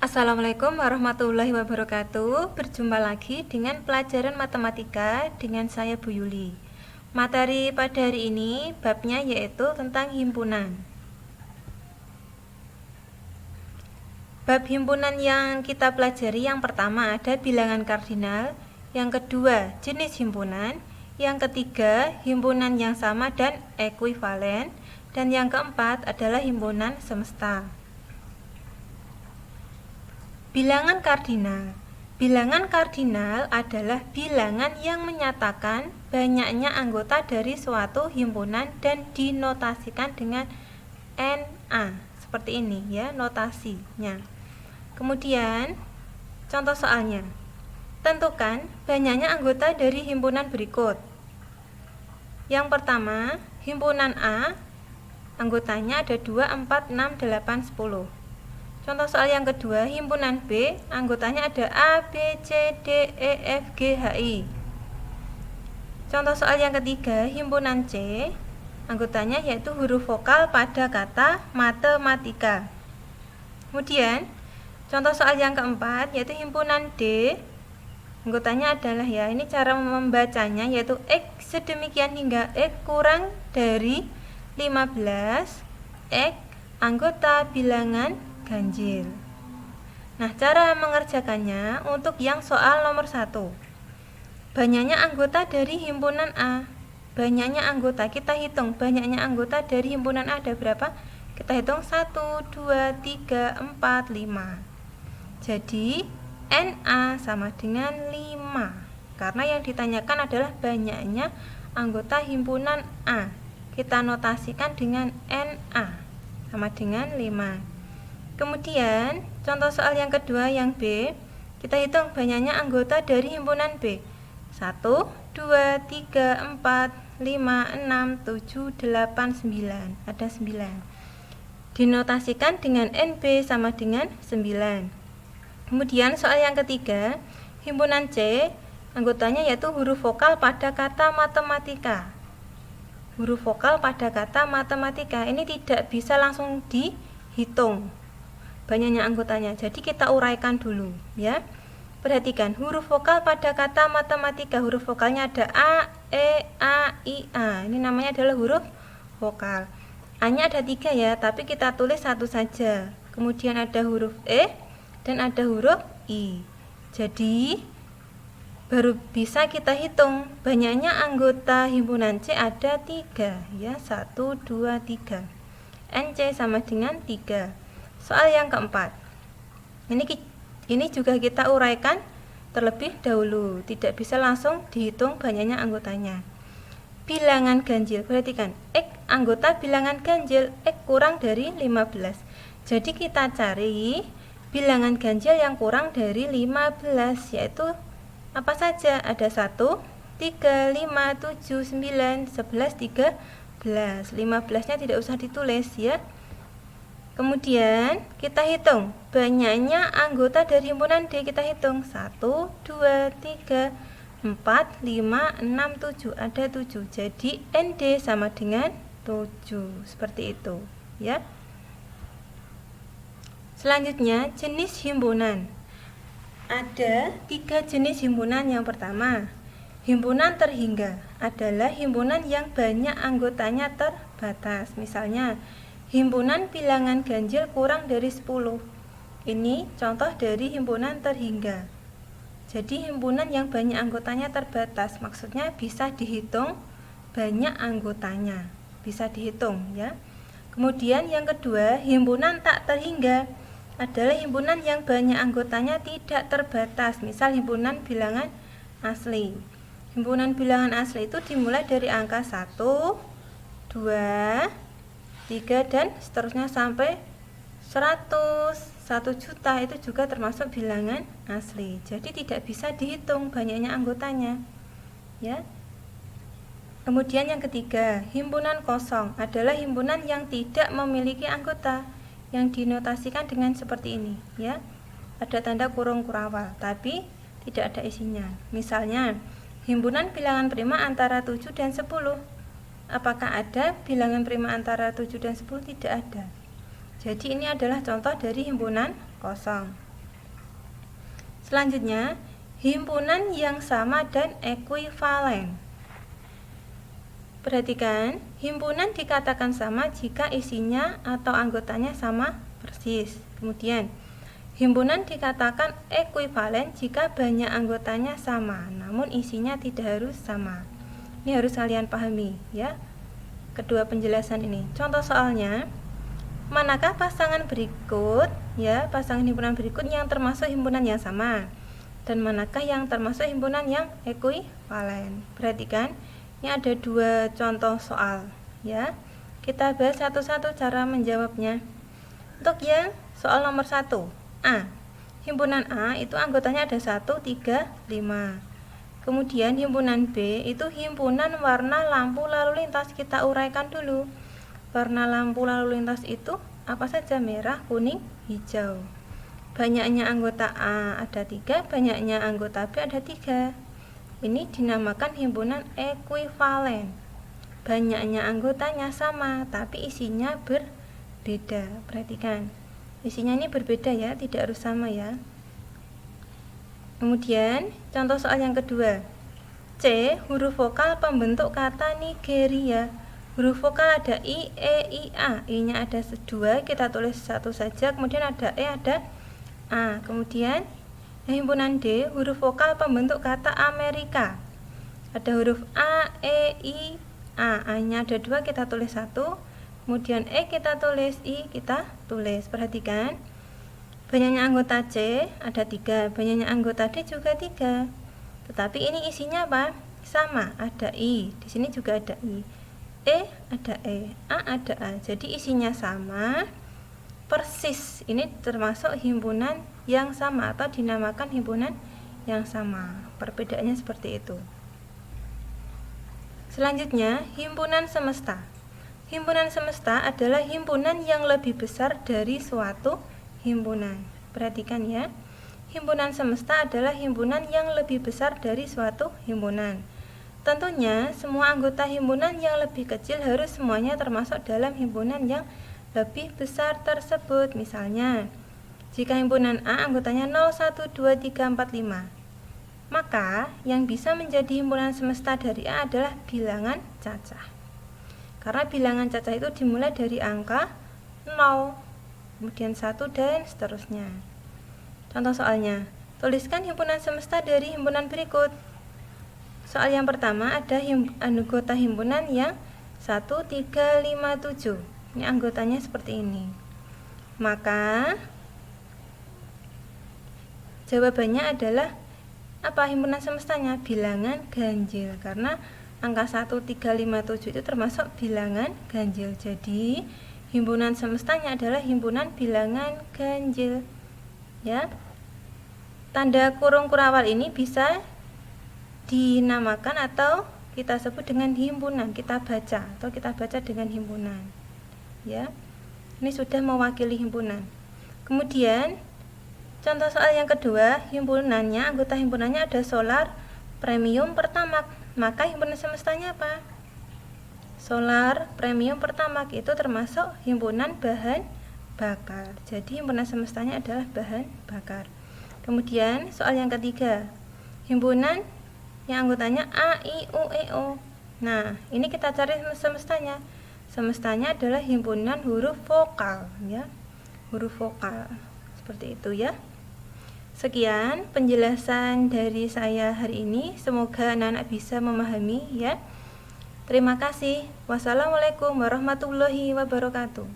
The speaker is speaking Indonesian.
Assalamualaikum warahmatullahi wabarakatuh. Berjumpa lagi dengan pelajaran matematika dengan saya Bu Yuli. Materi pada hari ini babnya yaitu tentang himpunan. Bab himpunan yang kita pelajari yang pertama ada bilangan kardinal, yang kedua jenis himpunan, yang ketiga himpunan yang sama dan ekuivalen, dan yang keempat adalah himpunan semesta. Bilangan kardinal. Bilangan kardinal adalah bilangan yang menyatakan banyaknya anggota dari suatu himpunan dan dinotasikan dengan NA. Seperti ini ya notasinya. Kemudian contoh soalnya. Tentukan banyaknya anggota dari himpunan berikut. Yang pertama, himpunan A anggotanya ada 2, 4, 6, 8, 10. Contoh soal yang kedua, himpunan B, anggotanya ada A, B, C, D, E, F, G, H, I. Contoh soal yang ketiga, himpunan C, anggotanya yaitu huruf vokal pada kata matematika. Kemudian, contoh soal yang keempat, yaitu himpunan D, anggotanya adalah ya, ini cara membacanya yaitu X sedemikian hingga X kurang dari 15, X anggota bilangan ganjil. Nah, cara mengerjakannya untuk yang soal nomor 1. Banyaknya anggota dari himpunan A. Banyaknya anggota, kita hitung banyaknya anggota dari himpunan A ada berapa? Kita hitung 1, 2, 3, 4, 5. Jadi, NA sama dengan 5. Karena yang ditanyakan adalah banyaknya anggota himpunan A. Kita notasikan dengan NA sama dengan 5. Kemudian, contoh soal yang kedua yang B, kita hitung banyaknya anggota dari himpunan B. 1, 2, 3, 4, 5, 6, 7, 8, 9. Ada 9. Dinotasikan dengan NB sama dengan 9. Kemudian soal yang ketiga, himpunan C, anggotanya yaitu huruf vokal pada kata matematika. Huruf vokal pada kata matematika. Ini tidak bisa langsung dihitung banyaknya anggotanya. Jadi kita uraikan dulu ya. Perhatikan huruf vokal pada kata matematika. Huruf vokalnya ada A, E, A, I, A. Ini namanya adalah huruf vokal. A-nya ada 3 ya, tapi kita tulis satu saja. Kemudian ada huruf E dan ada huruf I. Jadi baru bisa kita hitung banyaknya anggota himpunan C ada 3 ya. 1, 2, 3. NC sama dengan 3. Soal yang keempat, ini juga kita uraikan terlebih dahulu, tidak bisa langsung dihitung banyaknya anggotanya. Bilangan ganjil, perhatikan, X anggota bilangan ganjil, X kurang dari 15. Jadi kita cari bilangan ganjil yang kurang dari 15, yaitu apa saja? Ada 1, 3, 5, 7, 9, 11, 13. 15-nya tidak usah ditulis ya. Kemudian kita hitung banyaknya anggota dari himpunan D. Kita hitung 1, 2, 3, 4, 5, 6, 7. Ada 7. Jadi ND sama dengan 7. Seperti itu ya. Selanjutnya jenis himpunan. Ada 3 jenis himpunan. Yang pertama, himpunan terhingga adalah himpunan yang banyak anggotanya terbatas. Misalnya himpunan bilangan ganjil kurang dari 10. Ini contoh dari himpunan terhingga. Jadi himpunan yang banyak anggotanya terbatas, maksudnya bisa dihitung banyak anggotanya. Bisa dihitung ya. Kemudian yang kedua, himpunan tak terhingga adalah himpunan yang banyak anggotanya tidak terbatas. Misal himpunan bilangan asli. Himpunan bilangan asli itu dimulai dari angka 1, 2, 3 dan seterusnya sampai 100, 1 juta itu juga termasuk bilangan asli. Jadi tidak bisa dihitung banyaknya anggotanya. Ya. Kemudian yang ketiga, himpunan kosong adalah himpunan yang tidak memiliki anggota, yang dinotasikan dengan seperti ini, ya. Ada tanda kurung kurawal, tapi tidak ada isinya. Misalnya, himpunan bilangan prima antara 7 dan 10. Apakah ada bilangan prima antara 7 dan 10? Tidak ada. Jadi ini adalah contoh dari himpunan kosong. Selanjutnya, himpunan yang sama dan ekuivalen. Perhatikan, himpunan dikatakan sama jika isinya atau anggotanya sama persis. Kemudian, himpunan dikatakan ekuivalen jika banyak anggotanya sama, namun isinya tidak harus sama. Ini harus kalian pahami ya, kedua penjelasan ini. Contoh soalnya, manakah pasangan berikut ya, pasangan himpunan berikut yang termasuk himpunan yang sama, dan manakah yang termasuk himpunan yang ekuivalen? Perhatikan, ini ada dua contoh soal ya. Kita bahas satu-satu cara menjawabnya. Untuk yang soal nomor 1, A. Himpunan A itu anggotanya ada 1, 3, 5. Kemudian himpunan B itu himpunan warna lampu lalu lintas. Kita uraikan dulu. Warna lampu lalu lintas itu apa saja? Merah, kuning, hijau. Banyaknya anggota A ada 3, banyaknya anggota B ada 3. Ini dinamakan himpunan ekuivalen. Banyaknya anggotanya sama, tapi isinya berbeda. Perhatikan, isinya ini berbeda ya, tidak harus sama ya. Kemudian contoh soal yang kedua, C. Huruf vokal pembentuk kata Nigeria. Huruf vokal ada I, E, I, A. I-nya ada 2, kita tulis 1 saja. Kemudian ada E, ada A. Kemudian himpunan D, huruf vokal pembentuk kata Amerika. Ada huruf A, E, I, A. A-nya ada 2, kita tulis 1. Kemudian E kita tulis, I kita tulis. Perhatikan, banyaknya anggota C ada 3, banyaknya anggota D juga 3. Tetapi ini isinya apa? Sama, ada I. Di sini juga ada I. E ada E, A ada A. Jadi isinya sama, persis. Ini termasuk himpunan yang sama atau dinamakan himpunan yang sama. Perbedaannya seperti itu. Selanjutnya, himpunan semesta. Himpunan semesta adalah himpunan yang lebih besar dari suatu himpunan. Perhatikan ya. Himpunan semesta adalah himpunan yang lebih besar dari suatu himpunan. Tentunya, semua anggota himpunan yang lebih kecil harus semuanya termasuk dalam himpunan yang lebih besar tersebut. Misalnya, jika himpunan A anggotanya 0, 1, 2, 3, 4, 5, maka yang bisa menjadi himpunan semesta dari A adalah bilangan cacah. Karena bilangan cacah itu dimulai dari angka 0, kemudian 1, dan seterusnya. Contoh soalnya, tuliskan himpunan semesta dari himpunan berikut. Soal yang pertama ada anggota himpunan yang 1, 3, 5, 7. Ini anggotanya seperti ini. Maka jawabannya adalah apa himpunan semestanya? Bilangan ganjil. Karena angka 1, 3, 5, 7 itu termasuk bilangan ganjil. Jadi himpunan semestanya adalah himpunan bilangan ganjil. Ya. Tanda kurung kurawal ini bisa dinamakan atau kita sebut dengan himpunan. Kita baca atau kita baca dengan himpunan. Ya. Ini sudah mewakili himpunan. Kemudian contoh soal yang kedua, himpunannya, anggota himpunannya ada solar, premium, pertamax. Maka himpunan semestanya apa? Solar, premium, pertamax itu termasuk himpunan bahan bakar. Jadi himpunan semestanya adalah bahan bakar. Kemudian soal yang ketiga, himpunan yang anggotanya A, I, U, E, O. Nah, ini kita cari semestanya. Semestanya adalah himpunan huruf vokal, ya. Huruf vokal. Seperti itu ya. Sekian penjelasan dari saya hari ini. Semoga anak-anak bisa memahami ya. Terima kasih. Wassalamualaikum warahmatullahi wabarakatuh.